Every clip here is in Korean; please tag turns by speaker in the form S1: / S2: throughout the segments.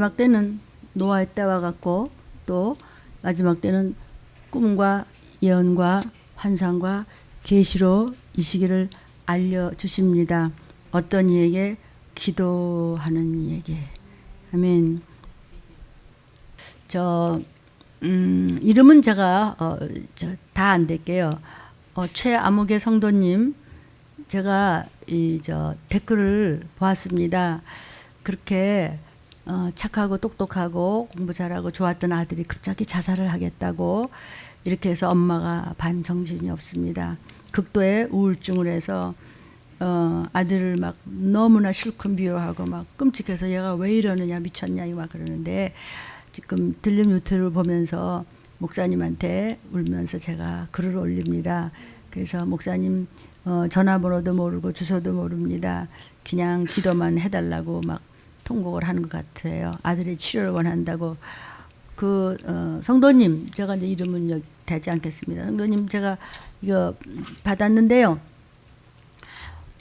S1: 마지막 때는 노아의 때와 같고 또 마지막 때는 꿈과 예언과 환상과 계시로 이 시기를 알려주십니다. 어떤 이에게? 기도하는 이에게. 아멘. 이름은 제가 다 안 될게요. 최아무개 성도님, 제가 댓글을 보았습니다. 그렇게 착하고 똑똑하고 공부 잘하고 좋았던 아들이 갑자기 자살을 하겠다고 이렇게 해서 엄마가 반정신이 없습니다. 극도의 우울증을 해서 아들을 막 너무나 실컷 미워하고 막 끔찍해서 얘가 왜 이러느냐 미쳤냐 막 그러는데 지금 들림 유튜브를 보면서 목사님한테 울면서 제가 글을 올립니다. 그래서 목사님 전화번호도 모르고 주소도 모릅니다. 그냥 기도만 해달라고 막 통곡을 하는 것 같아요. 아들의 치료를 원한다고. 성도님, 제가 이제 이름은 되지 않겠습니다. 성도님, 제가 이거 받았는데요.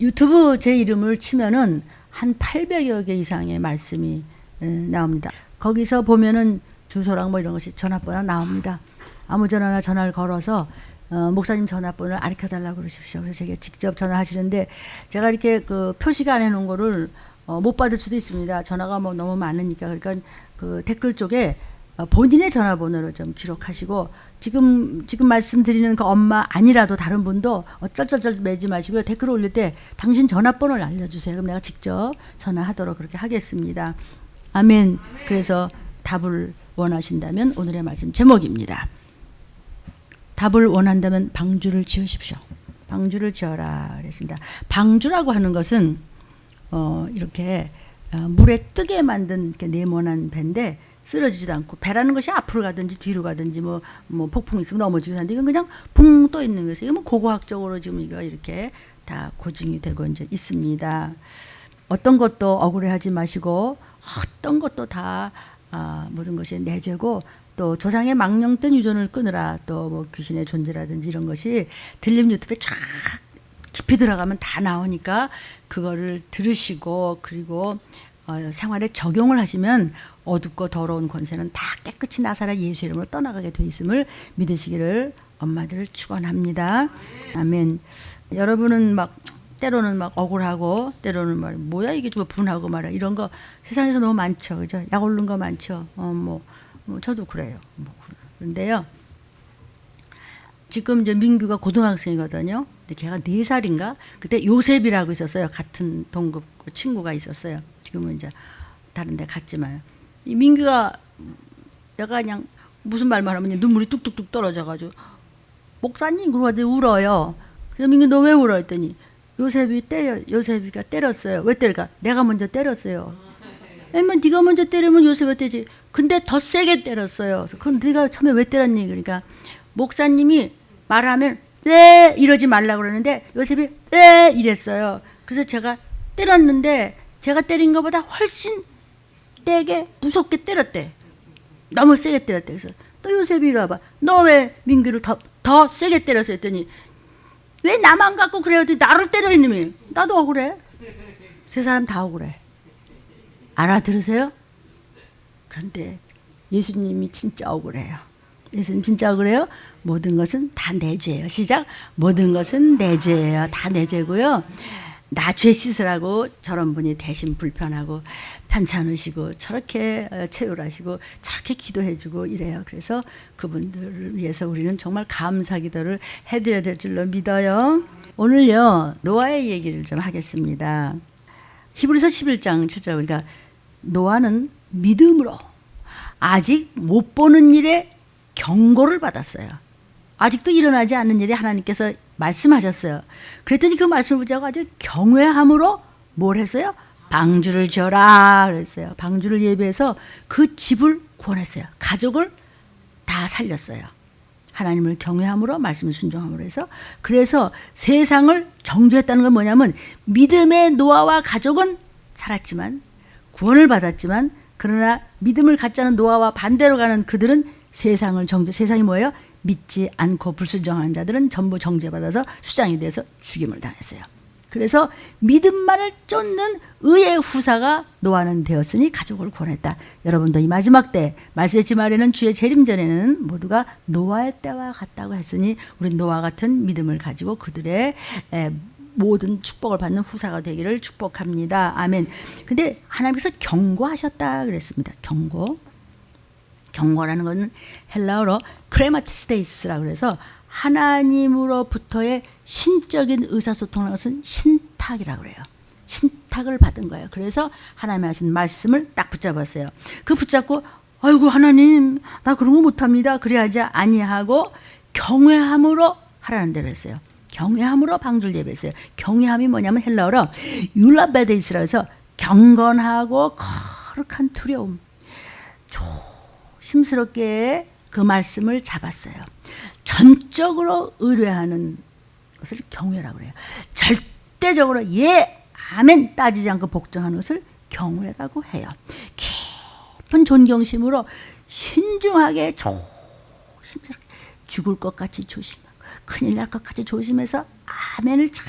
S1: 유튜브 제 이름을 치면은 한 800여 개 이상의 말씀이 나옵니다. 거기서 보면은 주소랑 뭐 이런 것이 전화번호 나옵니다. 아무 전화나 전화를 걸어서 목사님 전화번호를 알려 달라고 그러십시오. 그래서 제가 직접 전화하시는데 제가 이렇게 표시가 안 해놓은 거를 못 받을 수도 있습니다. 전화가 뭐 너무 많으니까. 그러니까 댓글 쪽에 본인의 전화번호를 좀 기록하시고 지금 말씀드리는 그 엄마 아니라도 다른 분도 어쩔 매지 마시고요. 댓글 올릴 때 당신 전화번호를 알려주세요. 그럼 내가 직접 전화하도록 그렇게 하겠습니다. 아멘. 그래서 답을 원하신다면 오늘의 말씀 제목입니다. 답을 원한다면 방주를 지으십시오. 방주를 지어라 그랬습니다. 방주라고 하는 것은 이렇게 물에 뜨게 만든 이렇게 네모난 배인데 쓰러지지도 않고, 배라는 것이 앞으로 가든지 뒤로 가든지 뭐 폭풍이 있으면 넘어지고 하는데 이건 그냥 붕 떠 있는 것이에요. 이건 뭐 고고학적으로 지금 이거 이렇게 다 고증이 되고 이제 있습니다. 어떤 것도 억울해하지 마시고 어떤 것도 다 모든 것이 내 죄고 또 조상의 망령된 유전을 끊으라, 또 뭐 귀신의 존재라든지 이런 것이 들림 유튜브에 쫙 깊이 들어가면 다 나오니까 그거를 들으시고 그리고 생활에 적용을 하시면 어둡고 더러운 권세는 다 깨끗이 나사라 예수 이름으로 떠나가게 돼 있음을 믿으시기를 엄마들 축원합니다. 아멘. 여러분은 막 때로는 막 억울하고 때로는 말 뭐야 이게 좀 분하고 말이야 이런 거 세상에서 너무 많죠, 그죠? 약 오른 거 많죠. 뭐 저도 그래요. 그런데요. 지금 이제 민규가 고등학생이거든요. 근데 걔가 4살인가? 그때 요셉이라고 있었어요. 같은 동급 친구가 있었어요. 지금은 이제 다른 데 갔지만. 이 민규가 내가 그냥 무슨 말만 하면 눈물이 뚝뚝뚝 떨어져가지고 목사님 그러고 울어요. 그래서 민규 너 왜 울어? 했더니 요셉이가 때렸어요. 왜 때릴까? 내가 먼저 때렸어요. 아니면 네가 먼저 때리면 요셉이 때리지. 근데 더 세게 때렸어요. 그럼 네가 처음에 왜 때렸니? 그러니까 목사님이 말하면 네 이러지 말라고 그러는데 요셉이 네 이랬어요. 그래서 제가 때렸는데 제가 때린 것보다 훨씬 세게 무섭게 때렸대. 너무 세게 때렸대. 그래서 또 요셉이 이리 와봐. 너 왜 민규를 더 세게 때렸어? 했더니 왜 나만 갖고 그래요? 나를 때려 이놈이. 나도 억울해. 세 사람 다 억울해. 알아들으세요? 그런데 예수님이 진짜 억울해요. 예수님 진짜 억울해요. 모든 것은 다 내 죄예요. 시작. 모든 것은 내 죄예요. 다 내 죄고요. 나 죄 씻으라고 저런 분이 대신 불편하고 편찮으시고 저렇게 체휼하시고 저렇게 기도해주고 이래요. 그래서 그분들을 위해서 우리는 정말 감사 기도를 해드려야 될 줄로 믿어요. 오늘요 노아의 얘기를 좀 하겠습니다. 히브리서 11장 7절 보니까 노아는 믿음으로 아직 못 보는 일에 경고를 받았어요. 아직도 일어나지 않는 일이 하나님께서 말씀하셨어요. 그랬더니 그 말씀을 붙잡고 아주 경외함으로 뭘 했어요? 방주를 지어라 그랬어요. 방주를 예비해서 그 집을 구원했어요. 가족을 다 살렸어요. 하나님을 경외함으로 말씀을 순종함으로 해서. 그래서 세상을 정죄했다는 건 뭐냐면 믿음의 노아와 가족은 살았지만 구원을 받았지만 그러나 믿음을 갖지 않은 노아와 반대로 가는 그들은 세상을 정죄. 세상이 뭐예요? 믿지 않고 불순종하는 자들은 전부 정죄받아서 수장이 돼서 죽임을 당했어요. 그래서 믿음만을 쫓는 의의 후사가 노아는 되었으니 가족을 구원했다. 여러분도 이 마지막 때 말세지 말에는 주의 재림 전에는 모두가 노아의 때와 같다고 했으니 우리 노아 같은 믿음을 가지고 그들의 모든 축복을 받는 후사가 되기를 축복합니다. 아멘. 근데 하나님께서 경고하셨다 그랬습니다. 경고라는 것은 헬라어로 크레마티스테이스라고 그래서 하나님으로부터의 신적인 의사소통하는 것은 신탁이라고 그래요. 신탁을 받은 거예요. 그래서 하나님이 하신 말씀을 딱 붙잡았어요. 그 붙잡고 아이고 하나님 나 그런 거 못합니다. 그래야지 아니하고 경외함으로 하라는 대로 했어요. 경외함으로 방주를 예배했어요. 경외함이 뭐냐면 헬라어로 율라베데이스라고 해서 경건하고 거룩한 두려움. 조심스럽게 그 말씀을 잡았어요. 전적으로 의뢰하는 것을 경외라고 그래요. 절대적으로 예, 아멘 따지지 않고 복종하는 것을 경외라고 해요. 깊은 존경심으로 신중하게 조심스럽게 죽을 것 같이 조심하고 큰일 날 것 같이 조심해서 아멘을 참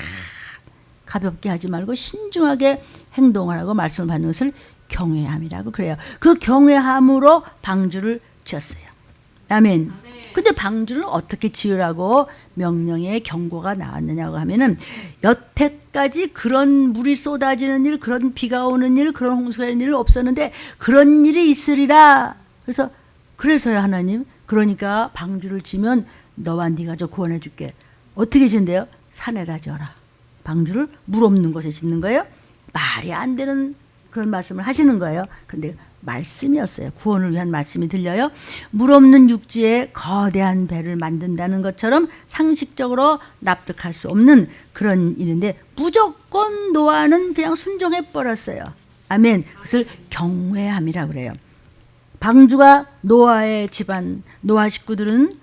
S1: 가볍게 하지 말고 신중하게 행동하라고 말씀을 받는 것을 경외함이라고 그래요. 그 경외함으로 방주를 지었어요. 아멘. 근데 방주를 어떻게 지으라고 명령의 경고가 나왔느냐고 하면은 여태까지 그런 물이 쏟아지는 일, 그런 비가 오는 일, 그런 홍수가 있는 일 없었는데 그런 일이 있으리라. 그래서요 하나님, 그러니까 방주를 지면 너와 네 가족 구원해 줄게. 어떻게 짓는데요? 산에다 지어라. 방주를 물 없는 곳에 짓는 거예요. 말이 안 되는 그런 말씀을 하시는 거예요. 그런데 말씀이었어요. 구원을 위한 말씀이 들려요. 물 없는 육지에 거대한 배를 만든다는 것처럼 상식적으로 납득할 수 없는 그런 일인데 무조건 노아는 그냥 순종해 버렸어요. 아멘. 그것을 경외함이라고 그래요. 방주가 노아의 집안, 노아 식구들은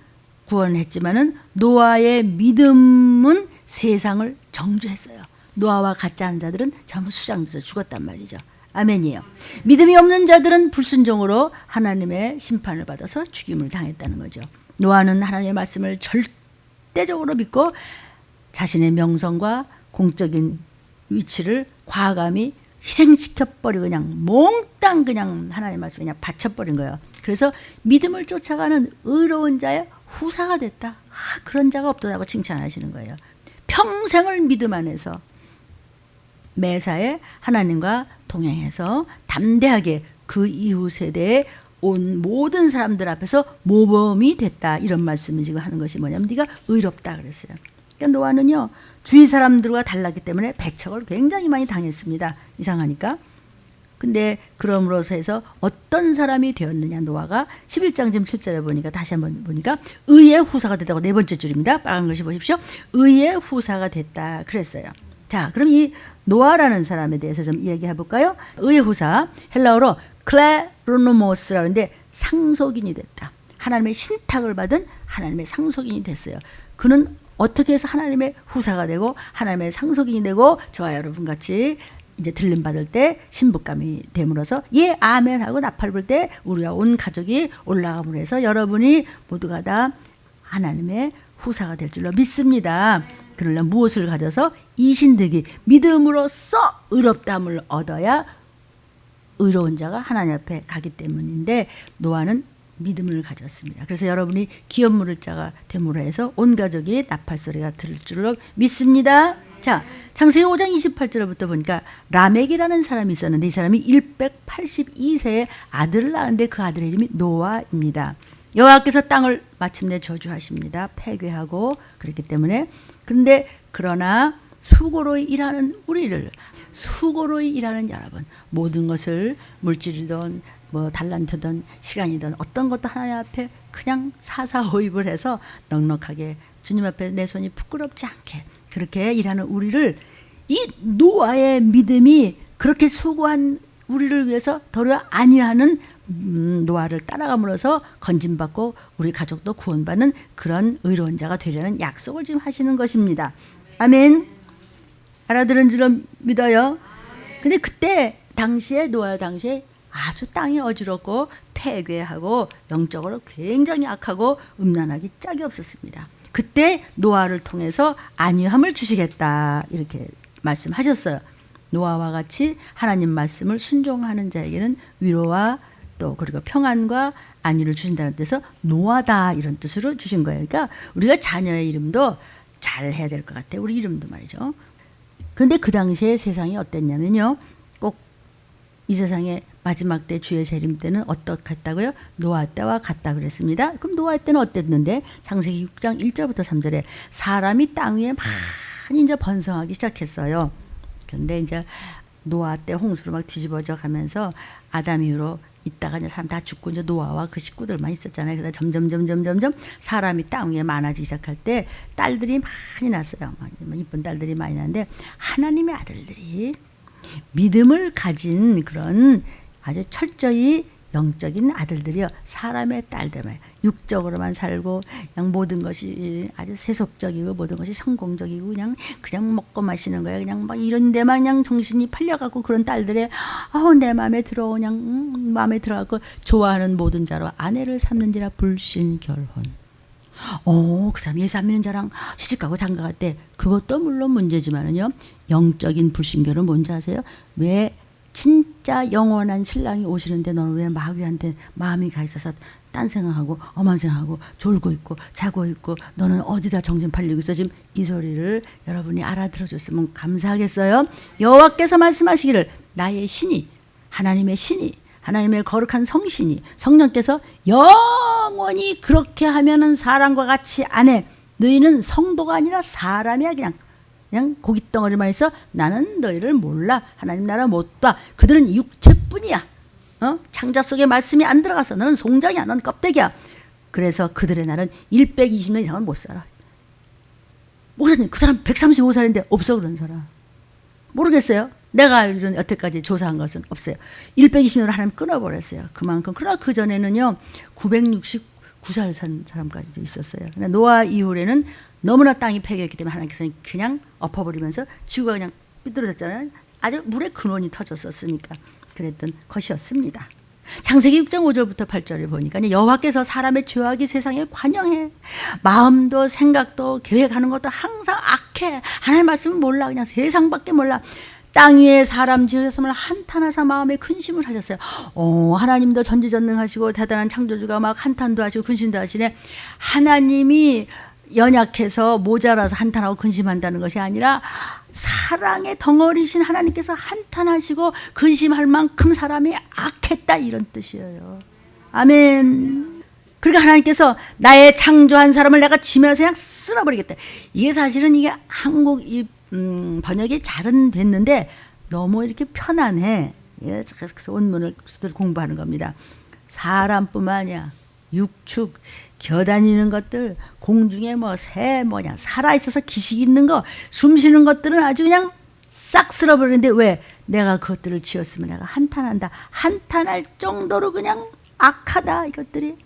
S1: 구원했지만은 노아의 믿음은 세상을 정죄했어요. 노아와 같지 않은 자들은 전부 수장돼서 죽었단 말이죠. 아멘이에요. 믿음이 없는 자들은 불순종으로 하나님의 심판을 받아서 죽임을 당했다는 거죠. 노아는 하나님의 말씀을 절대적으로 믿고 자신의 명성과 공적인 위치를 과감히 희생시켜버리고 그냥 몽땅 그냥 하나님의 말씀을 그냥 바쳐버린 거예요. 그래서 믿음을 쫓아가는 의로운 자의 후사가 됐다. 그런 자가 없더라고 칭찬하시는 거예요. 평생을 믿음 안에서 매사에 하나님과 동행해서 담대하게 그 이후 세대에 온 모든 사람들 앞에서 모범이 됐다. 이런 말씀을 지금 하는 것이 뭐냐면 네가 의롭다 그랬어요. 그러니까 노아는요 주위 사람들과 달랐기 때문에 배척을 굉장히 많이 당했습니다. 이상하니까. 근데 그럼으로써 해서 어떤 사람이 되었느냐. 노아가 11장 지금 7절에 보니까 다시 한번 보니까 의의 후사가 됐다고. 네 번째 줄입니다. 빨간 글씨 보십시오. 의의 후사가 됐다 그랬어요. 자, 그럼 이 노아라는 사람에 대해서 좀 이야기해 볼까요? 의의 후사, 헬라어로 클레로노모스라고 하는데 상속인이 됐다. 하나님의 신탁을 받은 하나님의 상속인이 됐어요. 그는 어떻게 해서 하나님의 후사가 되고 하나님의 상속인이 되고 저와 여러분 같이 이제 들림 받을 때 신부감이 됨으로써 예 아멘 하고 나팔 불 때 우리와 온 가족이 올라감으로 해서 여러분이 모두가 다 하나님의 후사가 될 줄로 믿습니다. 그러려면 무엇을 가져서 이신득이 믿음으로써 의롭다함을 얻어야 의로운 자가 하나님 앞에 가기 때문인데 노아는 믿음을 가졌습니다. 그래서 여러분이 기업 물을 자가 됨으로 해서 온 가족이 나팔 소리가 들을 줄로 믿습니다. 자, 창세기 5장 28절부터 보니까 라멕이라는 사람이 있었는데 이 사람이 182세에 아들을 낳았는데 그 아들의 이름이 노아입니다. 여호와께서 땅을 마침내 저주하십니다. 폐괴하고 그렇기 때문에. 그런데 그러나 수고로 일하는 우리를, 수고로 일하는 여러분, 모든 것을 물질이든 뭐 달란트든 시간이든 어떤 것도 하나님 앞에 그냥 사사오입을 해서 넉넉하게 주님 앞에 내 손이 부끄럽지 않게 그렇게 일하는 우리를 이 노아의 믿음이 그렇게 수고한 우리를 위해서 도리어 안위하는 노아를 따라감으로써 건진받고 우리 가족도 구원받는 그런 의로운 자가 되려는 약속을 지금 하시는 것입니다. 아멘. 알아들은 줄로 믿어요. 근데 그때 당시에 노아 당시에 아주 땅이 어지럽고 폐괴하고 영적으로 굉장히 악하고 음란하기 짝이 없었습니다. 그때 노아를 통해서 안위함을 주시겠다 이렇게 말씀하셨어요. 노아와 같이 하나님 말씀을 순종하는 자에게는 위로와 또 그리고 평안과 안위를 주신다는 뜻에서 노아다 이런 뜻으로 주신 거예요. 그러니까 우리가 자녀의 이름도 잘 해야 될 것 같아요. 우리 이름도 말이죠. 그런데 그 당시에 세상이 어땠냐면요. 꼭 이 세상의 마지막 때 주의 재림 때는 어떻겠다고요? 노아 때와 같다 그랬습니다. 그럼 노아 때는 어땠는데? 창세기 6장 1절부터 3절에 사람이 땅 위에 많이 이제 번성하기 시작했어요. 그런데 이제 노아 때 홍수로 막 뒤집어져 가면서 아담 이후로 있다가 이제 사람 다 죽고 이제 노아와 그 식구들만 있었잖아요. 그래서 점점 사람이 땅 위에 많아지기 시작할 때 딸들이 많이 났어요. 이쁜 딸들이 많이 났는데 하나님의 아들들이 믿음을 가진 그런 아주 철저히 영적인 아들들이요. 사람의 딸들만 육적으로만 살고 그냥 모든 것이 아주 세속적이고 모든 것이 성공적이고 그냥 먹고 마시는 거예요. 그냥 막 이런 데만 그냥 정신이 팔려가고 그런 딸들의 내 마음에 들어 그냥 마음에 들어가고 좋아하는 모든 자로 아내를 삼는지라 불신결혼. 그 사람 예수 안 믿는 자랑 시집가고 장가갈 때 그것도 물론 문제지만은요. 영적인 불신결혼 뭔지 아세요? 왜 진짜 영원한 신랑이 오시는데 너는 왜 마귀한테 마음이 가 있어서 딴 생각하고 엄한 생각하고 졸고 있고 자고 있고 너는 어디다 정신 팔리고 있어? 지금 이 소리를 여러분이 알아들어줬으면 감사하겠어요. 여호와께서 말씀하시기를 나의 신이 하나님의 신이 하나님의 거룩한 성신이 성령께서 영원히 그렇게 하면은 사람과 같이 안 해. 너희는 성도가 아니라 사람이야. 그냥 고깃덩어리만 있어. 나는 너희를 몰라. 하나님 나라 못 봐. 그들은 육체뿐이야. 창자 속에 말씀이 안 들어가서 너는 송장이야. 너는 껍데기야. 그래서 그들의 날은 120년 이상은 못 살아. 목사님 그 사람 135살인데 없어 그런 사람. 모르겠어요. 내가 알기로는 여태까지 조사한 것은 없어요. 120년을 하나님 끊어버렸어요. 그만큼. 그러나 그전에는요. 969살 산 사람까지도 있었어요. 노아 이후에는 너무나 땅이 폐교했기 때문에 하나님께서는 그냥 엎어버리면서 지구가 그냥 삐뚤어졌잖아요. 아주 물의 근원이 터졌었으니까 그랬던 것이었습니다. 창세기 6장 5절부터 8절을 보니까 여호와께서 사람의 죄악이 세상에 관영해. 마음도 생각도 계획하는 것도 항상 악해. 하나님의 말씀을 몰라. 그냥 세상밖에 몰라. 땅 위에 사람 지으셨음을 한탄하사 마음에 근심을 하셨어요. 하나님도 전지전능하시고 대단한 창조주가 막 한탄도 하시고 근심도 하시네. 하나님이 연약해서 모자라서 한탄하고 근심한다는 것이 아니라 사랑의 덩어리신 하나님께서 한탄하시고 근심할 만큼 사람이 악했다 이런 뜻이에요. 아멘. 그러니까 하나님께서 나의 창조한 사람을 내가 지면서 그냥 쓸어버리겠다. 이게 사실은 이게 한국 번역이 잘은 됐는데 너무 이렇게 편안해. 그래서 원문을 공부하는 겁니다. 사람뿐만 아니라 육축 겨다니는 것들, 공중에 새 살아있어서 기식 있는 거, 숨 쉬는 것들은 아주 그냥 싹 쓸어버리는데 왜? 내가 그것들을 지었으면 내가 한탄한다. 한탄할 정도로 그냥 악하다 이것들이.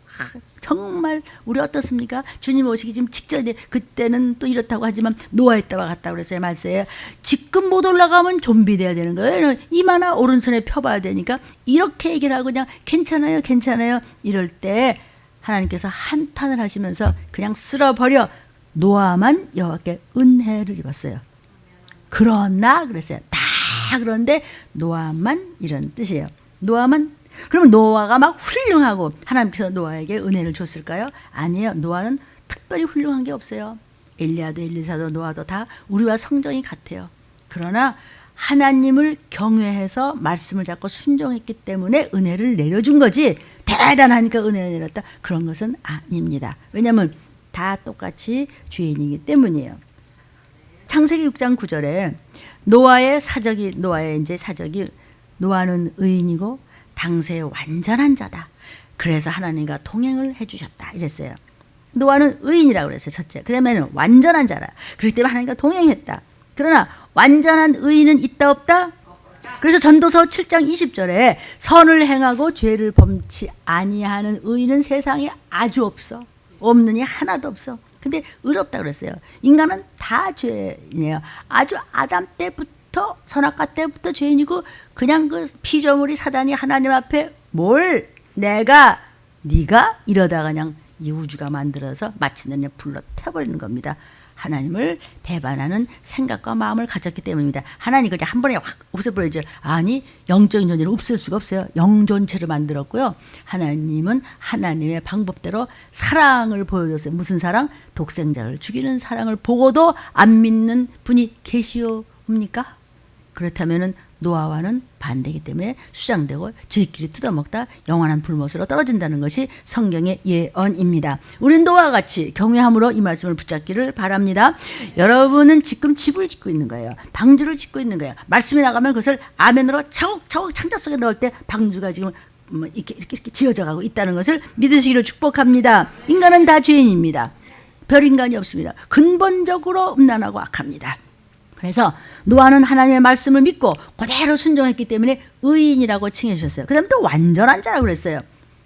S1: 정말 우리 어떻습니까? 주님 오시기 지금 직전에 그때는 또 이렇다고 하지만 노아의 때와 같다고 그랬어요. 말세에 지금 못 올라가면 좀비 돼야 되는 거예요. 이마나 오른손에 펴봐야 되니까 이렇게 얘기를 하고 그냥 괜찮아요 이럴 때 하나님께서 한탄을 하시면서 그냥 쓸어버려. 노아만 여호와께 은혜를 입었어요. 그러나 그랬어요. 다 그런데 노아만 이런 뜻이에요. 노아만. 그러면 노아가 막 훌륭하고 하나님께서 노아에게 은혜를 줬을까요? 아니에요. 노아는 특별히 훌륭한 게 없어요. 엘리야도 엘리사도 노아도 다 우리와 성정이 같아요. 그러나 하나님을 경외해서 말씀을 잡고 순종했기 때문에 은혜를 내려준 거지 대단하니까 은혜를 내렸다. 그런 것은 아닙니다. 왜냐하면 다 똑같이 죄인이기 때문이에요. 창세기 6장 9절에 노아의 사적이 노아는 의인이고 당세의 완전한 자다. 그래서 하나님과 동행을 해주셨다. 이랬어요. 노아는 의인이라고 그랬어요. 첫째. 그 다음에는 완전한 자라. 그렇기 때문에 하나님과 동행했다. 그러나 완전한 의인은 있다 없다? 그래서 전도서 7장 20절에 선을 행하고 죄를 범치 아니하는 의인은 세상에 아주 없어. 없느니 하나도 없어. 근데 의롭다 그랬어요. 인간은 다 죄인이에요. 아주 아담 때부터 선악과 때부터 죄인이고 그냥 그 피조물이 사단이 하나님 앞에 네가 이러다가 그냥 이 우주가 만들어서 마침내 불로 태워버리는 겁니다. 하나님을 배반하는 생각과 마음을 가졌기 때문입니다. 하나님 그냥 한 번에 확 없애버리죠. 아니, 영적인 존재를 없앨 수가 없어요. 영존체를 만들었고요. 하나님은 하나님의 방법대로 사랑을 보여줬어요. 무슨 사랑? 독생자를 죽이는 사랑을 보고도 안 믿는 분이 계시옵니까? 그렇다면은 노아와는 반대이기 때문에 수장되고 저희끼리 뜯어먹다 영원한 불못으로 떨어진다는 것이 성경의 예언입니다. 우린 노아와 같이 경외함으로 이 말씀을 붙잡기를 바랍니다. 여러분은 지금 집을 짓고 있는 거예요. 방주를 짓고 있는 거예요. 말씀이 나가면 그것을 아멘으로 차곡차곡 창자 속에 넣을 때 방주가 지금 이렇게 지어져 가고 있다는 것을 믿으시기를 축복합니다. 인간은 다 죄인입니다. 별인간이 없습니다. 근본적으로 음란하고 악합니다. 그래서 노아는 하나님의 말씀을 믿고 그대로 순종했기 때문에 의인이라고 칭해 주셨어요. 그 다음에 또 완전한 자라고 그랬어요.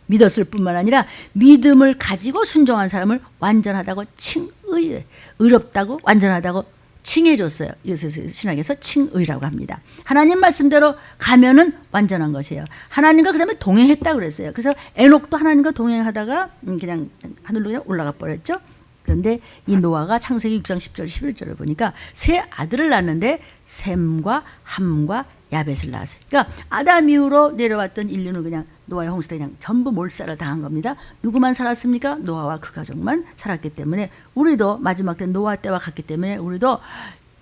S1: 믿었을 뿐만 아니라 믿음을 가지고 순종한 사람을 완전하다고 의롭다고 완전하다고 칭해 줬어요. 이것을 신학에서 칭의라고 합니다. 하나님 말씀대로 가면은 완전한 것이에요. 하나님과 그 다음에 동행했다고 그랬어요. 그래서 에녹도 하나님과 동행하다가 그냥 하늘로 그냥 올라가 버렸죠. 그런데 이 노아가 창세기 6장 10절 11절을 보니까 세 아들을 낳았는데 셈과 함과 야벳을 낳았어요. 그러니까 아담 이후로 내려왔던 인류는 그냥 노아의 홍수 때 그냥 전부 몰살을 당한 겁니다. 누구만 살았습니까? 노아와 그 가족만 살았기 때문에 우리도 마지막 때 노아 때와 같기 때문에 우리도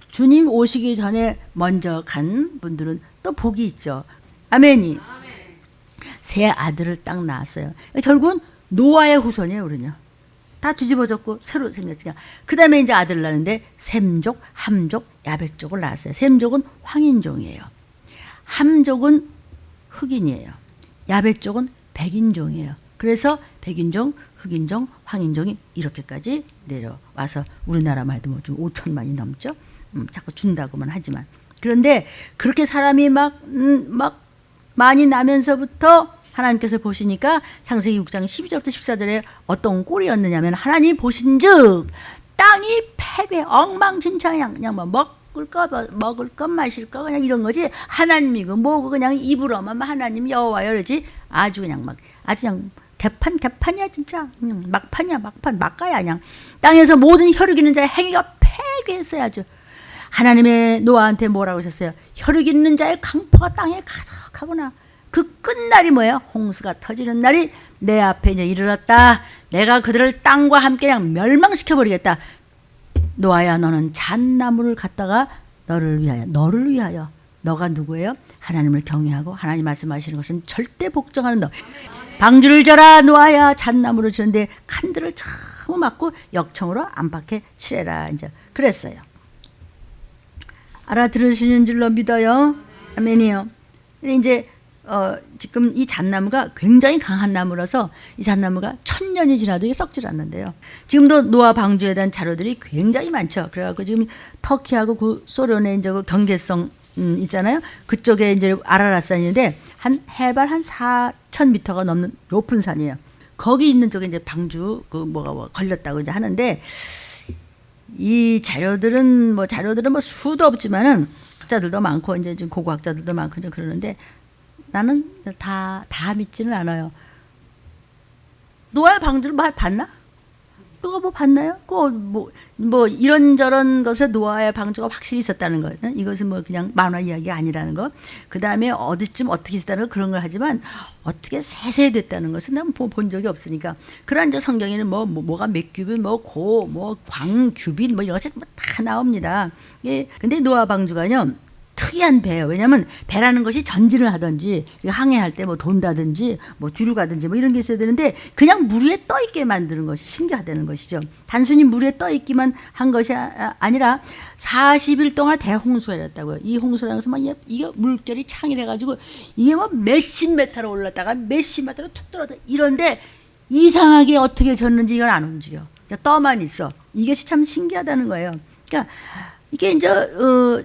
S1: 주님 오시기 전에 먼저 간 분들은 또 복이 있죠. 아멘이. 세 아들을 딱 낳았어요. 결국은 노아의 후손이에요. 우리는요. 다 뒤집어졌고 새로 생겼으니까. 그 다음에 이제 아들을 낳는데 셈족, 함족, 야벳족을 낳았어요. 셈족은 황인종이에요. 함족은 흑인이에요. 야벳족은 백인종이에요. 그래서 백인종, 흑인종, 황인종이 이렇게까지 내려와서 우리나라 말도 뭐 좀 5천만이 넘죠. 자꾸 준다고만 하지만. 그런데 그렇게 사람이 막 많이 나면서부터 하나님께서 보시니까 창세기 6장 12절부터 14절에 어떤 꼴이었느냐면 하나님이 보신즉 땅이 패괴 엉망진창이야. 그냥 뭐 먹을 것 마실 거 그냥 이런 거지. 하나님이고 뭐고 그냥 입으로만 하나님 여호와여 그러지. 아주 그냥 개판이야 진짜. 막판이야 막가야 그냥. 땅에서 모든 혈육 있는 자의 행위가 패괴했어요. 아주. 하나님의 노아한테 뭐라고 하셨어요? 혈육 있는 자의 강포가 땅에 가득하구나. 그 끝날이 뭐예요? 홍수가 터지는 날이 내 앞에 이제 이르렀다. 내가 그들을 땅과 함께 그냥 멸망시켜버리겠다. 노아야 너는 잣나무를 갖다가 너를 위하여. 너가 누구예요? 하나님을 경외하고 하나님 말씀하시는 것은 절대 복종하는 너. 방주를 져라 노아야. 잣나무를 지는데 칸들을 전부 막고 역청으로 안팎에 칠해라. 이제 그랬어요. 알아들으시는 줄로 믿어요. 아멘이요. 이제 지금 이 잣나무가 굉장히 강한 나무라서 이 잣나무가 1000년이 지나도 이게 썩질 않는데요. 지금도 노아 방주에 대한 자료들이 굉장히 많죠. 그래갖고 지금 터키하고 그 소련의 이제 그 경계성 있잖아요. 그쪽에 이제 아라랏산인데 한 해발 한 4,000m가 넘는 높은 산이에요. 거기 있는 쪽에 이제 방주 그 뭐가 걸렸다고 이제 하는데 이 자료들은 뭐 수도 없지만은 학자들도 많고 이제 좀 고고학자들도 많고 좀 그러는데. 나는 다 믿지는 않아요. 노아의 방주를 봤나? 누가 뭐 봤나요? 뭐 이런저런 것에 노아의 방주가 확실히 있었다는 거. 이것은 뭐 그냥 만화 이야기가 아니라는 거. 그 다음에 어디쯤 어떻게 있었다는 거 그런 걸 하지만 어떻게 세세히 됐다는 것은 난 본 적이 없으니까. 그런 이제 성경에는 뭐가 몇 규빗, 광규빗 이런 것이 다 나옵니다. 예. 근데 노아 방주가요. 특이한 배예요. 왜냐하면 배라는 것이 전진을 하든지 항해할 때 뭐 돈다든지 뭐 뒤로 가든지 뭐 이런 게 있어야 되는데 그냥 물 위에 떠 있게 만드는 것이 신기하다는 것이죠. 단순히 물 위에 떠 있기만 한 것이 아니라 40일 동안 대홍수가 일었다고요. 이 홍수라는 것은 이게 물결이 창이래가지고 이게 뭐 몇십 메타로 올랐다가 몇십 메타로 툭 떨어져 이런데 이상하게 어떻게 졌는지 이건 안 움직여. 떠만 있어. 이것이 참 신기하다는 거예요. 그러니까 이게 이제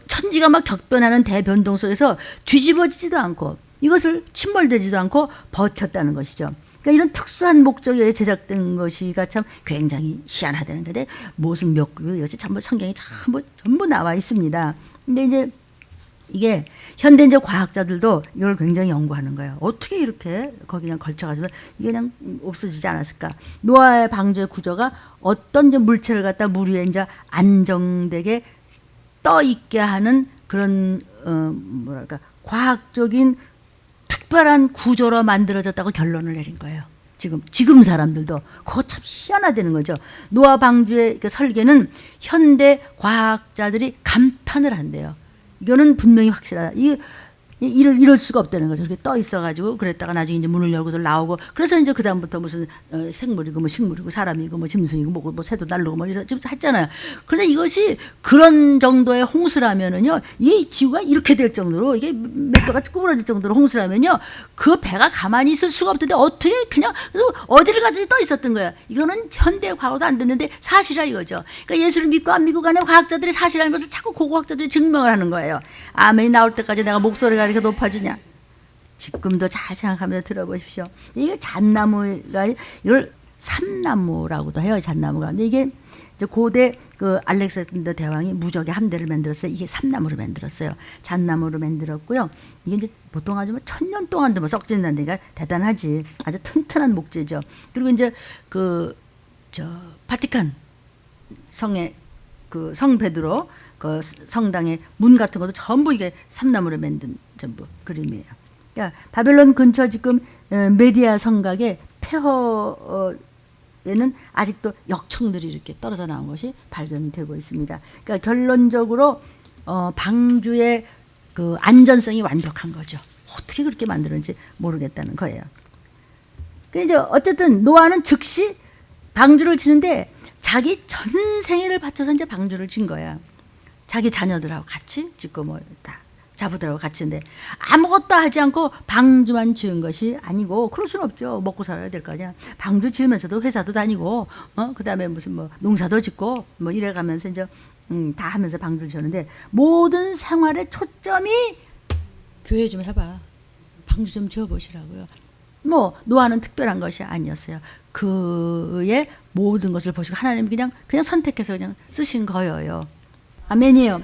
S1: 천지가 막 격변하는 대변동 속에서 뒤집어지지도 않고 이것을 침몰되지도 않고 버텼다는 것이죠. 그러니까 이런 특수한 목적에 제작된 것이가 참 굉장히 희한하다는 건데 무슨 몇 이것이 전부 성경에 전부 나와 있습니다. 근데 이제 이게 현대적 과학자들도 이걸 굉장히 연구하는 거예요. 어떻게 이렇게 거기 그냥 걸쳐가지고 이게 그냥 없어지지 않았을까? 노아의 방주의 구조가 어떤 이제 물체를 갖다 물 위에 이제 안정되게 떠 있게 하는 그런 뭐랄까 과학적인 특별한 구조로 만들어졌다고 결론을 내린 거예요. 지금 사람들도 그거 참 희한하다는 거죠. 노아 방주의 그 설계는 현대 과학자들이 감탄을 한대요. 이거는 분명히 확실하다. 이럴 수가 없다는 거죠. 이렇게 떠 있어가지고 그랬다가 나중에 이제 문을 열고도 나오고 그래서 이제 그 다음부터 무슨 생물이고 뭐 식물이고 사람이고 뭐 짐승이고 뭐 새도 날르고 뭐 이래서 지금 했잖아요. 그런데 이것이 그런 정도의 홍수라면은요, 이 지구가 이렇게 될 정도로 이게 몇 도가 구부러질 정도로 홍수라면요, 그 배가 가만히 있을 수가 없던데 어떻게 그냥 어디를 가든지 떠 있었던 거야. 이거는 현대 과거도 안 됐는데 사실이라 이거죠. 그러니까 예수를 믿고 안 믿고 간에 과학자들이 사실이라는 것을 자꾸 고고학자들이 증명을 하는 거예요. 아멘이 나올 때까지 내가 목소리가 이렇게 높아지냐? 지금도 잘 생각하면서 들어보십시오. 이게 잣나무가 이걸 삼나무라고도 해요. 잣나무가. 근데 이게 이제 고대 그 알렉산더 대왕이 무적의 함대를 만들었어요. 이게 삼나무로 만들었어요. 잣나무로 만들었고요. 이게 이제 보통 아주 1000년 동안도 뭐 썩진다니까 대단하지. 아주 튼튼한 목재죠. 그리고 이제 바티칸 성의 그 성 베드로 그 성당의 문 같은 것도 전부 이게 삼나무로 만든 전부 그림이에요. 그러니까 바벨론 근처 지금 메디아 성곽의 폐허에는 아직도 역청들이 이렇게 떨어져 나온 것이 발견이 되고 있습니다. 그러니까 결론적으로 방주의 그 안전성이 완벽한 거죠. 어떻게 그렇게 만드는지 모르겠다는 거예요. 그 이제 어쨌든 노아는 즉시 방주를 치는데 자기 전생애를 바쳐서 이제 방주를 친 거야. 자기 자녀들하고 같이 짓고 뭐 다 자부들하고 같이 인데 아무것도 하지 않고 방주만 지은 것이 아니고 그럴 수는 없죠. 먹고 살아야 될 거 아니야. 방주 지으면서도 회사도 다니고 그다음에 무슨 뭐 농사도 짓고 뭐 이래가면서 이제 다 하면서 방주를 지었는데 모든 생활의 초점이 교회 좀 해봐. 방주 좀 지어보시라고요. 뭐 노아는 특별한 것이 아니었어요. 그의 모든 것을 보시고 하나님이 그냥 선택해서 그냥 쓰신 거예요. 아멘이에요.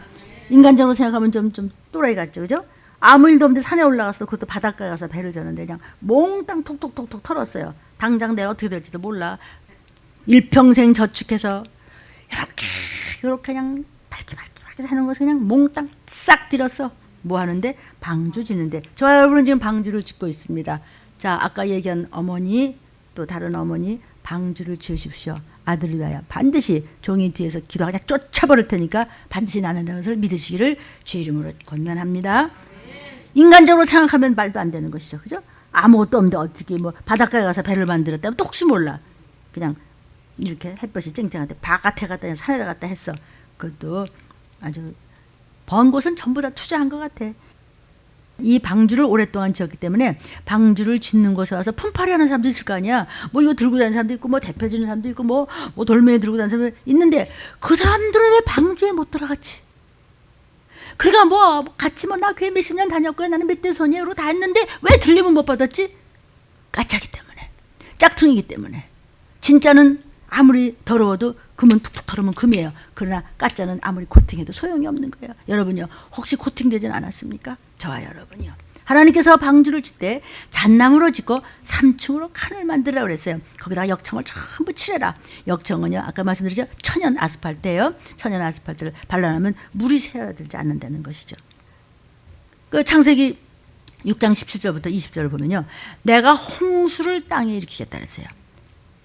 S1: 인간적으로 생각하면 좀 또라이 같죠, 그죠? 아무 일도 없는데 산에 올라가서 그것도 바닷가에 가서 배를 졌는데 그냥 몽땅 톡톡톡톡 털었어요. 당장 내가 어떻게 될지도 몰라. 일평생 저축해서 이렇게 그냥 밝게 사는 것을 그냥 몽땅 싹 들였어. 뭐 하는데? 방주 짓는데. 저와 여러분은 지금 방주를 짓고 있습니다. 자, 아까 얘기한 어머니 또 다른 어머니 방주를 지으십시오. 아들을 위하여 반드시 종이 뒤에서 기도하고 그냥 쫓아버릴 테니까 반드시 나는다는 것을 믿으시기를 주의 이름으로 권면합니다. 인간적으로 생각하면 말도 안 되는 것이죠. 그죠? 아무것도 없는데 어떻게 뭐 바닷가에 가서 배를 만들었다면 또 혹시 몰라. 그냥 이렇게 햇볕이 쨍쨍한데 바깥에 갔다 산에다 갔다 했어. 그것도 아주 번 곳은 전부 다 투자한 것 같아. 이 방주를 오랫동안 지었기 때문에 방주를 짓는 곳에 와서 품팔이 하는 사람도 있을 거 아니야. 뭐 이거 들고 다니는 사람도 있고 뭐 대패 지는 사람도 있고 뭐 돌멩이 들고 다니는 사람도 있는데 그 사람들은 왜 방주에 못 들어갔지? 그러니까 뭐 같이 뭐 나 교회 몇십 년 다녔고요. 나는 몇 대 손이로 다 했는데 왜 들림은 못 받았지? 까짜기 때문에. 짝퉁이기 때문에. 진짜는 아무리 더러워도 금은 툭툭 털으면 금이에요. 그러나 가짜는 아무리 코팅해도 소용이 없는 거예요. 여러분요, 혹시 코팅되진 않았습니까? 저와 여러분이요. 하나님께서 방주를 짓 때 잣나무로 짓고 3층으로 칸을 만들라고 그랬어요. 거기다가 역청을 전부 칠해라. 역청은요, 아까 말씀드렸죠, 천연 아스팔트예요. 천연 아스팔트를 발라놓으면 물이 새어들지 않는다는 것이죠. 그 창세기 6장 17절부터 20절을 보면요, 내가 홍수를 땅에 일으키겠다 그랬어요.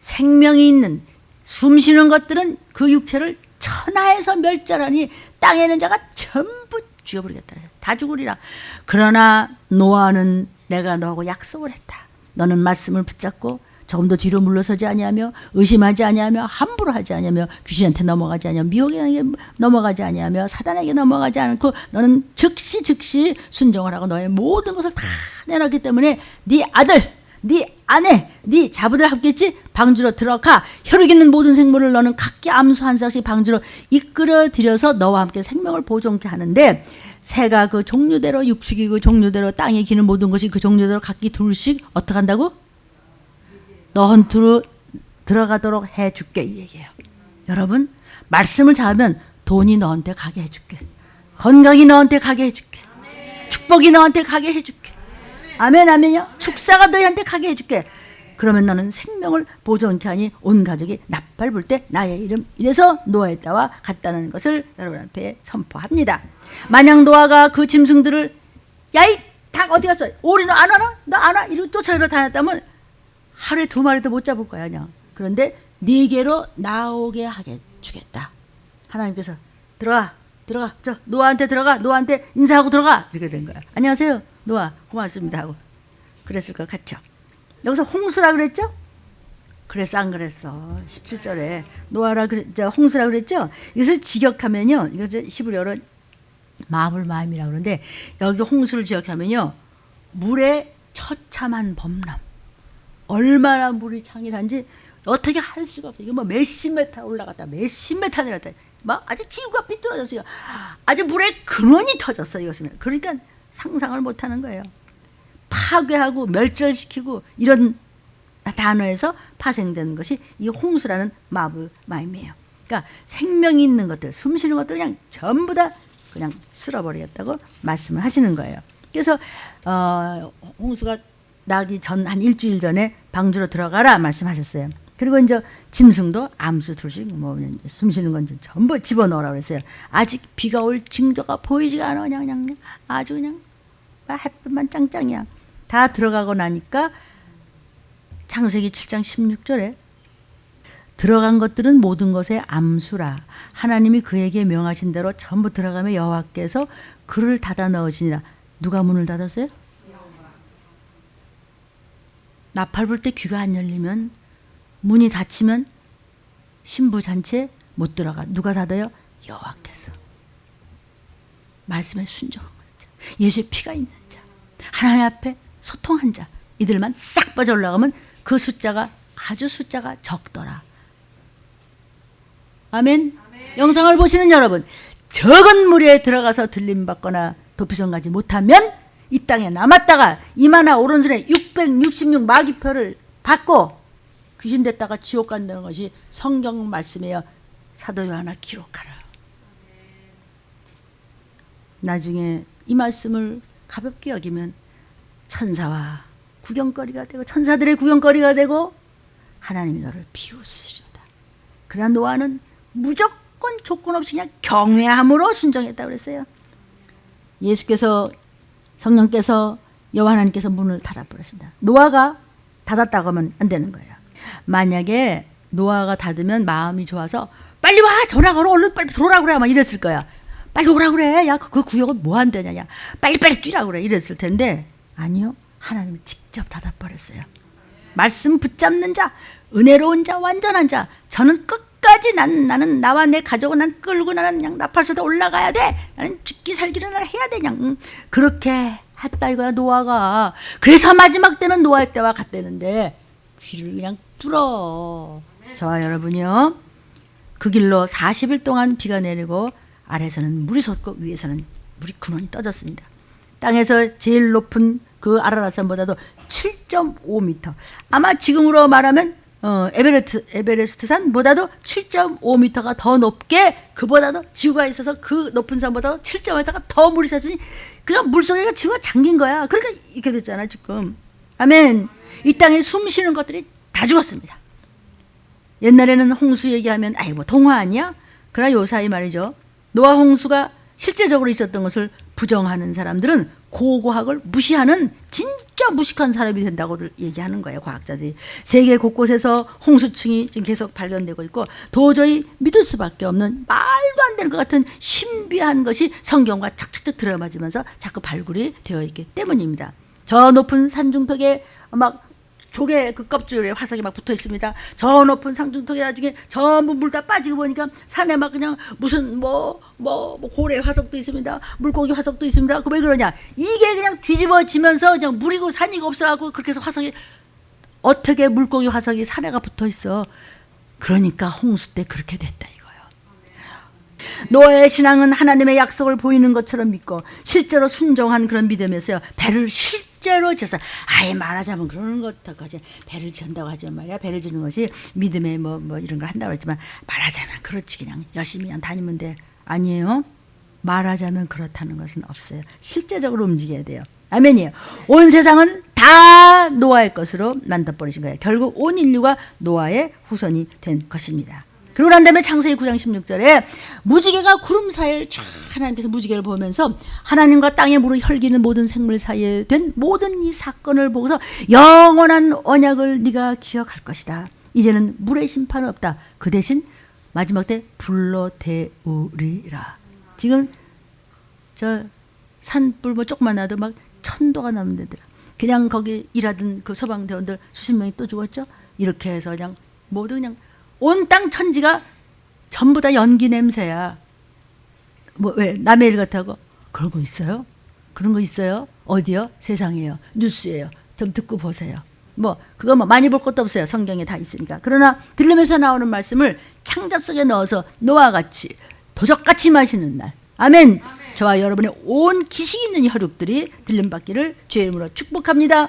S1: 생명이 있는 숨쉬는 것들은 그 육체를 천하에서 멸절하니 땅에 있는 자가 전부 죽여버리겠다. 다 죽으리라. 그러나 노아는 내가 너하고 약속을 했다. 너는 말씀을 붙잡고 조금도 뒤로 물러서지 아니하며 의심하지 아니하며 함부로 하지 아니하며 귀신한테 넘어가지 아니하며 미혹에게 넘어가지 아니하며 사단에게 넘어가지 않고 너는 즉시 순종을 하고 너의 모든 것을 다 내놨기 때문에 네 아들 네 아내, 네 자부들 합겠지? 방주로 들어가. 혈육 있는 모든 생물을 너는 각기 암수 한 쌍씩 방주로 이끌어 들여서 너와 함께 생명을 보존케 하는데 새가 그 종류대로 육축이 그 종류대로 땅에 기는 모든 것이 그 종류대로 각기 둘씩 어떻게 한다고? 너한테로 들어가도록 해줄게 이 얘기예요. 여러분, 말씀을 잡으면 돈이 너한테 가게 해줄게. 건강이 너한테 가게 해줄게. 축복이 너한테 가게 해줄게. 아멘, 아멘이요. 축사가 너희한테 가게 해줄게. 그러면 너는 생명을 보존케 하니 온 가족이 나팔 불 때 나의 이름 이래서 노아의 때와 같다는 것을 여러분 앞에 선포합니다. 만약 노아가 그 짐승들을 야이 닭 어디 갔어? 오리 너 안 와나? 너 안 와? 이러고 쫓아내려 다녔다면 하루에 2마리도 못 잡을 거야 그냥. 그런데 4개로 나오게 하게 주겠다. 하나님께서 들어가 저 노아한테 들어가, 노아한테 인사하고 들어가, 이렇게 된 거야. 안녕하세요 노아 고맙습니다 하고 그랬을 것 같죠. 여기서 홍수라 그랬죠? 그랬어 안 그랬어? 17절에 노아라 홍수라 그랬죠? 이것을 직역하면요, 이거 히브리어로 마블마임이라고 그러는데, 여기 홍수를 직역하면요, 물의 처참한 범람, 얼마나 물이 창일한지 어떻게 할 수가 없어요. 이거 뭐 몇십 메타 올라갔다 몇십 메타 내렸다, 막 아주 지구가 삐뚤어졌어요. 아주 물의 근원이 터졌어요. 이것은 그러니까 상상을 못하는 거예요. 파괴하고 멸절시키고 이런 단어에서 파생되는 것이 이 홍수라는 마블마임이에요. 그러니까 생명이 있는 것들, 숨 쉬는 것들 그냥 전부 다 그냥 쓸어버리겠다고 말씀을 하시는 거예요. 그래서 홍수가 나기 전 한 일주일 전에 방주로 들어가라 말씀하셨어요. 그리고 이제 짐승도 암수 둘씩 숨 쉬는 건 전부 집어넣으라고 그랬어요. 아직 비가 올 징조가 보이지가 않아. 그냥 아주 그냥 햇빛만 짱짱이야. 다 들어가고 나니까 창세기 7장 16절에 들어간 것들은 모든 것의 암수라. 하나님이 그에게 명하신 대로 전부 들어가며 여호와께서 그를 닫아 넣으시니라. 누가 문을 닫았어요? 나팔 불 때 귀가 안 열리면, 문이 닫히면 신부 잔치에 못 들어가. 누가 닫아요? 여호와께서. 말씀에 순종한 자, 예수의 피가 있는 자, 하나님 앞에 소통한 자, 이들만 싹 빠져 올라가면 그 숫자가 아주 숫자가 적더라. 아멘. 영상을 보시는 여러분, 적은 무리에 들어가서 들림받거나 도피성 가지 못하면 이 땅에 남았다가 이마나 오른손에 666 마귀표를 받고 귀신 됐다가 지옥 간다는 것이 성경 말씀이에요. 사도 요한아 기록하라. 나중에 이 말씀을 가볍게 여기면 천사와 구경거리가 되고 천사들의 구경거리가 되고 하나님이 너를 비웃으시리로다. 그러나 노아는 무조건 조건 없이 그냥 경외함으로 순종했다고 그랬어요. 예수께서, 성령께서, 여호와 하나님께서 문을 닫아버렸습니다. 노아가 닫았다고 하면 안 되는 거예요. 만약에 노아가 닫으면 마음이 좋아서 빨리 와, 전화 걸어, 얼른 빨리 들어오라 그래, 막 이랬을 거야. 빨리 오라 그래, 야 그 구역은 뭐 한다냐, 야 빨리 뛰라 그래, 이랬을 텐데 아니요, 하나님이 직접 닫아버렸어요. 말씀 붙잡는 자, 은혜로운 자, 완전한 자, 저는 끝까지 나는 나와 내 가족은 난 끌고 나는 그냥 나팔소에 올라가야 돼, 나는 죽기 살기를 난 해야 돼, 그냥 그렇게 했다 이거야 노아가. 그래서 마지막 때는 노아의 때와 같다는데 귀를 그냥 뚫어. 저와 여러분이요, 그 길로 40일 동안 비가 내리고 아래에서는 물이 솟고 위에서는 물이 근원이 떠졌습니다. 땅에서 제일 높은 그 아라라산보다도 7.5m, 아마 지금으로 말하면 에베레스트 산보다도 7.5m가 더 높게, 그보다도 지구가 있어서 그 높은 산보다 7.5m가 더 물이 샜으니 그냥 물속에 지구가 잠긴 거야. 그러니까 이렇게 됐잖아 지금. 아멘. 이 땅에 숨 쉬는 것들이 다 죽었습니다. 옛날에는 홍수 얘기하면 아이 뭐 동화 아니야? 그러나 요사이 말이죠, 노아 홍수가 실제적으로 있었던 것을 부정하는 사람들은 고고학을 무시하는 진짜 무식한 사람이 된다고 얘기하는 거예요. 과학자들이 세계 곳곳에서 홍수층이 지금 계속 발견되고 있고 도저히 믿을 수밖에 없는 말도 안 되는 것 같은 신비한 것이 성경과 착착착 들어맞으면서 자꾸 발굴이 되어 있기 때문입니다. 저 높은 산중턱에 막 조개 그 껍질에 화석이 막 붙어 있습니다. 저 높은 상중턱에 나중에 전부 물 다 빠지고 보니까 산에 막 그냥 무슨 고래 화석도 있습니다. 물고기 화석도 있습니다. 그 왜 그러냐? 이게 그냥 뒤집어지면서 그냥 물이고 산이고 없어갖고 그렇게 해서 화석이, 어떻게 물고기 화석이 산에가 붙어 있어? 그러니까 홍수 때 그렇게 됐다 이거예요. 노아의 신앙은 하나님의 약속을 보이는 것처럼 믿고 실제로 순종한 그런 믿음이었어요. 배를 실제로 지었어. 아예 말하자면 그러는 것까지 배를 지은다고 하지 말이야. 배를 지는 것이 믿음에 뭐 이런 걸 한다고 했지만 말하자면 그렇지, 그냥 열심히 그냥 다니면 돼. 아니에요. 말하자면 그렇다는 것은 없어요. 실제적으로 움직여야 돼요. 아멘이에요. 온 세상은 다 노아의 것으로 만들어버리신 거예요. 결국 온 인류가 노아의 후손이 된 것입니다. 그러고 난 다음에 창세기 9장 16절에 무지개가 구름 사이를 쫙 하나님께서 무지개를 보면서 하나님과 땅에 무릎 혈기는 모든 생물 사이에 된 모든 이 사건을 보고서 영원한 언약을 네가 기억할 것이다. 이제는 물의 심판은 없다. 그 대신 마지막 때 불로 태우리라. 지금 저 산불 뭐 조금만 나도 막 천도가 나는 데들, 그냥 거기 일하던 그 소방대원들 수십 명이 또 죽었죠. 이렇게 해서 그냥 모두 그냥 온 땅 천지가 전부 다 연기 냄새야. 뭐 왜 남의 일 같다고? 그런 거 있어요? 그런 거 있어요? 어디요? 세상에요. 뉴스예요. 좀 듣고 보세요. 뭐 그거 뭐 많이 볼 것도 없어요. 성경에 다 있으니까. 그러나 들으면서 나오는 말씀을 창자 속에 넣어서 노아와 같이 도적같이 마시는 날. 아멘. 저와 여러분의 온 기식 있는 혈육들이 들림받기를 주의 이름으로 축복합니다.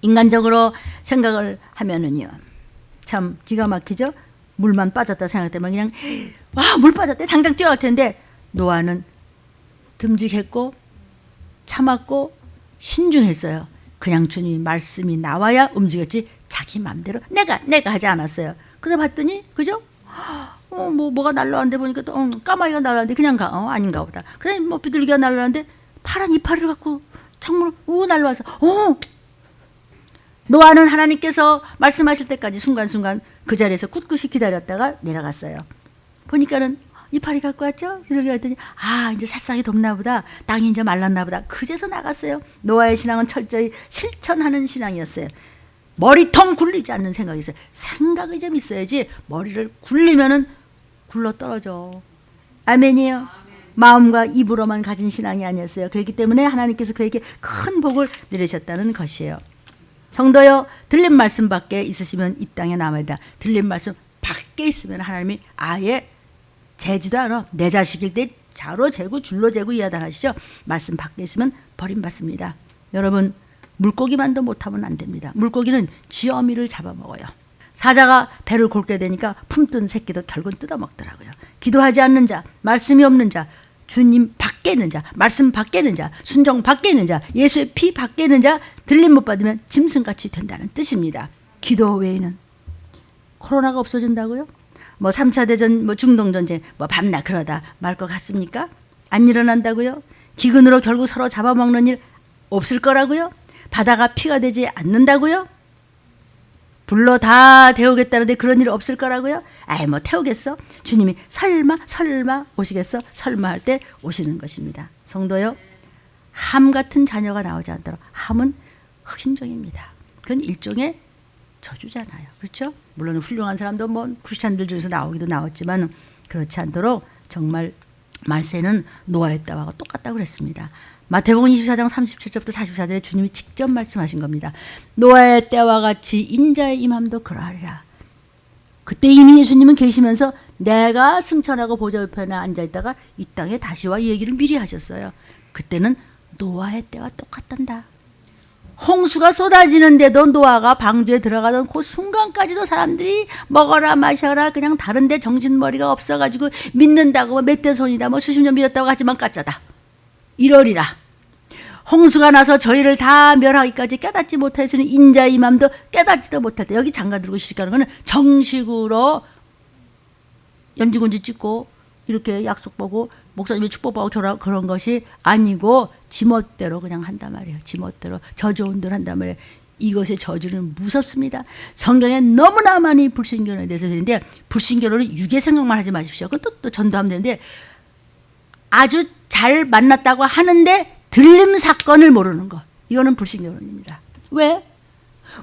S1: 인간적으로 생각을 하면은요, 참 기가 막히죠. 물만 빠졌다 생각되면 그냥 와, 물 빠졌대 당장 뛰어갈 텐데 노아는 듬직했고 참았고 신중했어요. 그냥 주님이 말씀이 나와야 움직였지 자기 마음대로 내가 하지 않았어요. 그래 봤더니 그죠? 뭐가 날라왔는데 보니까 또 까마귀가 날라왔는데 그냥 아닌가 보다. 그다음에 뭐 비둘기가 날라왔는데 파란 이파리를 갖고 창문을 날라와서 노아는 하나님께서 말씀하실 때까지 순간순간 그 자리에서 꿋꿋이 기다렸다가 내려갔어요. 보니까는 이파리 갖고 왔죠? 비둘기가 했더니 이제 새싹이 덥나 보다. 땅이 이제 말랐나 보다. 그제서 나갔어요. 노아의 신앙은 철저히 실천하는 신앙이었어요. 머리통 굴리지 않는 생각이 있어요. 생각이 좀 있어야지 머리를 굴리면은 굴러 떨어져. 아멘이에요. 마음과 입으로만 가진 신앙이 아니었어요. 그렇기 때문에 하나님께서 그에게 큰 복을 내리셨다는 것이에요. 성도여, 들린 말씀 밖에 있으시면 이 땅에 남아있다. 들린 말씀 밖에 있으면 하나님이 아예 재지도 않아. 내 자식일 때 자로 재고 줄로 재고 이하다 하시죠. 말씀 밖에 있으면 버림받습니다. 여러분, 물고기만도 못하면 안 됩니다. 물고기는 지 어미를 잡아먹어요. 사자가 배를 곪게 되니까 품뜬 새끼도 결국은 뜯어먹더라고요. 기도하지 않는 자, 말씀이 없는 자, 주님 밖에 있는 자, 말씀 밖에 있는 자, 순종 밖에 있는 자, 예수의 피 밖에 있는 자, 들림 못 받으면 짐승같이 된다는 뜻입니다. 기도 외에는 코로나가 없어진다고요? 뭐 3차 대전, 뭐 중동전쟁, 뭐 밤낮 그러다 말 것 같습니까? 안 일어난다고요? 기근으로 결국 서로 잡아먹는 일 없을 거라고요? 바다가 피가 되지 않는다고요? 불로 다 데우겠다는데 그런 일 없을 거라고요? 뭐 태우겠어? 주님이 설마 오시겠어? 설마 할 때 오시는 것입니다. 성도요, 함 같은 자녀가 나오지 않도록. 함은 흑인종입니다. 그건 일종의 저주잖아요. 그렇죠? 물론 훌륭한 사람도 뭐 크리스찬들 중에서 나오기도 나왔지만 그렇지 않도록 정말 말세는 노아의 때와 똑같다고 그랬습니다. 마태복음 24장 37절부터 44절에 주님이 직접 말씀하신 겁니다. 노아의 때와 같이 인자의 임함도 그러하리라. 그때 이미 예수님은 계시면서 내가 승천하고 보좌 우편에 앉아있다가 이 땅에 다시 와 이 얘기를 미리 하셨어요. 그때는 노아의 때와 똑같단다. 홍수가 쏟아지는데도 노아가 방주에 들어가던 그 순간까지도 사람들이 먹어라 마셔라 그냥 다른데 정신머리가 없어가지고 믿는다고 뭐 멧돼손이다 뭐 수십 년 믿었다고 하지만 가짜다. 이러리라. 홍수가 나서 저희를 다 멸하기까지 깨닫지 못하였으니 인자의 임함도 깨닫지도 못할 때. 여기 장가 들고 시집가는 거는 정식으로 연지군지 찍고 이렇게 약속 보고 목사님이 축복받고 결혼 그런 것이 아니고 지멋대로 그냥 한단 말이에요. 지멋대로 저좋은 대로 한단 말이에요. 이것의 저주는 무섭습니다. 성경에 너무나 많이 불신결혼에 대해서 되는데 불신결혼은 유괴 생각만 하지 마십시오. 그건 또 전도하면 되는데 아주 잘 만났다고 하는데 들림 사건을 모르는 것. 이거는 불신결혼입니다. 왜?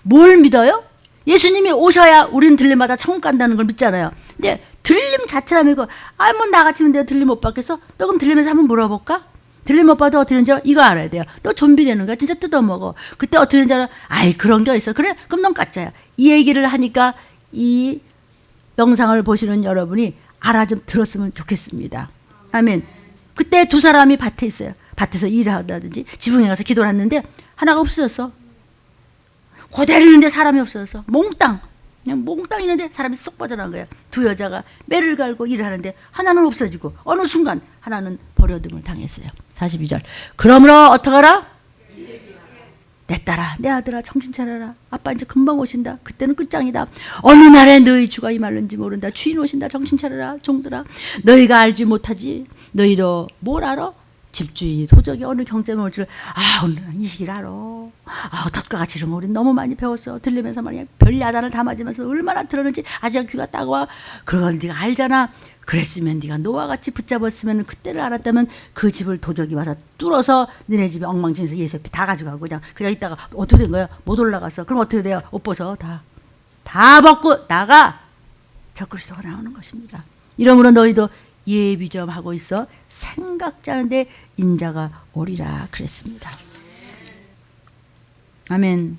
S1: 뭘 믿어요? 예수님이 오셔야 우리는 들림마다 천국 간다는 걸 믿잖아요. 근데 들림 자체라면 이거 뭐 나같이 내가 들림 못 받겠어? 너 그럼 들리면서 한번 물어볼까? 들림 못 받아 어떻게 되는지 이거 알아야 돼요. 너 좀비 되는 거야. 진짜 뜯어먹어. 그때 어떻게 되는지 알아? 그런 게 있어. 그래? 그럼 넌 가짜야. 이 얘기를 하니까 이 영상을 보시는 여러분이 좀 들었으면 좋겠습니다. 아멘. 그때 두 사람이 밭에 있어요. 밭에서 일을 하다든지 지붕에 가서 기도를 했는데 하나가 없어졌어. 고대로 있는데 사람이 없어졌어. 몽땅. 그냥 몽땅 있는데 사람이 쏙 빠져나간 거야. 두 여자가 매를 갈고 일을 하는데 하나는 없어지고 어느 순간 하나는 버려둠을 당했어요. 42절. 그러므로 어떡하라? 내 딸아, 내 아들아, 정신 차려라. 아빠 이제 금방 오신다. 그때는 끝장이다. 어느 날에 너희 주가 임할는지 모른다. 주인 오신다. 정신 차려라. 종들아, 너희가 알지 못하지. 너희도 뭘 알아? 집주인이 도적이 어느 경쟁을 올 줄 오늘 이 시기를 알아. 덫과 같이 이런 거 우린 너무 많이 배웠어. 들리면서 말이야 별 야단을 다 맞으면서 얼마나 들었는지 아주 귀가 따가워. 그건 네가 알잖아. 그랬으면 네가 노아 같이 붙잡았으면 그때를 알았다면 그 집을 도적이 와서 뚫어서 너네 집에 엉망진에서 예수피 다 가져가고 그냥 있다가 어떻게 된 거야? 못 올라갔어. 그럼 어떻게 돼요? 옷 벗어 다 벗고 나가. 적그리스도가 나오는 것입니다. 이러므로 너희도 예비 좀 하고 있어. 생각지 않은데 인자가 오리라 그랬습니다. 아멘.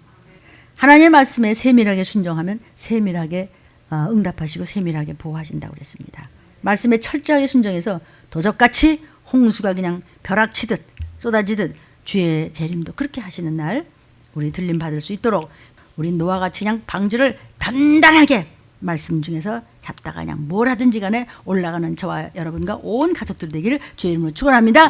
S1: 하나님의 말씀에 세밀하게 순종하면 세밀하게 응답하시고 세밀하게 보호하신다고 그랬습니다. 말씀에 철저하게 순종해서 도적같이 홍수가 그냥 벼락치듯 쏟아지듯 주의 재림도 그렇게 하시는 날 우리 들림 받을 수 있도록 우리 노아같이 그냥 방주를 단단하게 말씀 중에서 잡다가 그냥 뭘 하든지 간에 올라가는 저와 여러분과 온 가족들 되기를 주의 이름으로 축원합니다.